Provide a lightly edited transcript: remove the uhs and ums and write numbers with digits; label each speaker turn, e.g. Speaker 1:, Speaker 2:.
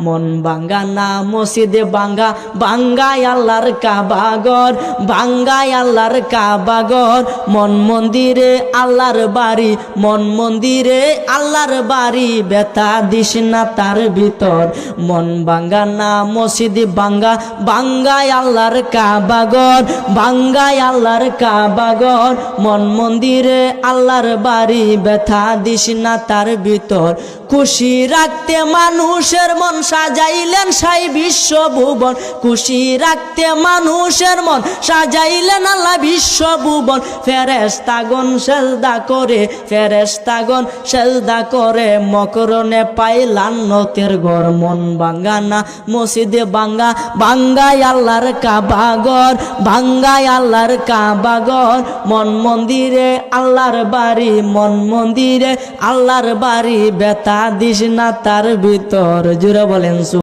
Speaker 1: মন ভাঙ্গা না মসজিদে ভাঙ্গা, ভাঙ্গাই আল্লাহর কাবাগর, ভাঙ্গাই আল্লাহর কাবাগর। মন মন্দিরে আল্লাহর বাড়ি, মন মন্দিরে আল্লাহর বাড়ি, ব্যথা দিস না তার ভিতর। মন ভাঙ্গা না মসজিদে ভাঙ্গা, ভাঙ্গাই আল্লাহর কাবাগর, ভাঙ্গাই আল্লাহর কাবাগর। মন মন্দিরে আল্লাহর বাড়ি, ব্যথা দিস না তার ভিতর। খুশি রাখতে মানুষের মন সাজাইলেন সাই বিশ্বভুবন, খুশি রাখতে মানুষের মন সাজাইলেন আল্লাহ বিশ্বভুবন। ফেরেশতাগণ সেজদা করে, ফেরেশতাগণ সেজদা করে, মকরণে পাই লান্নতের ঘর। মন ভাঙ্গা না মসজিদে ভাঙ্গা, ভাঙ্গাই আল্লাহর কাবাগর, ভাঙ্গাই আল্লাহর কাবাগর। মন মন্দিরে আল্লাহর বাড়ি, মন মন্দিরে আল্লাহর বাড়ি, ব্যথা দিস না তার ভিতর। জুড়ে বলেন।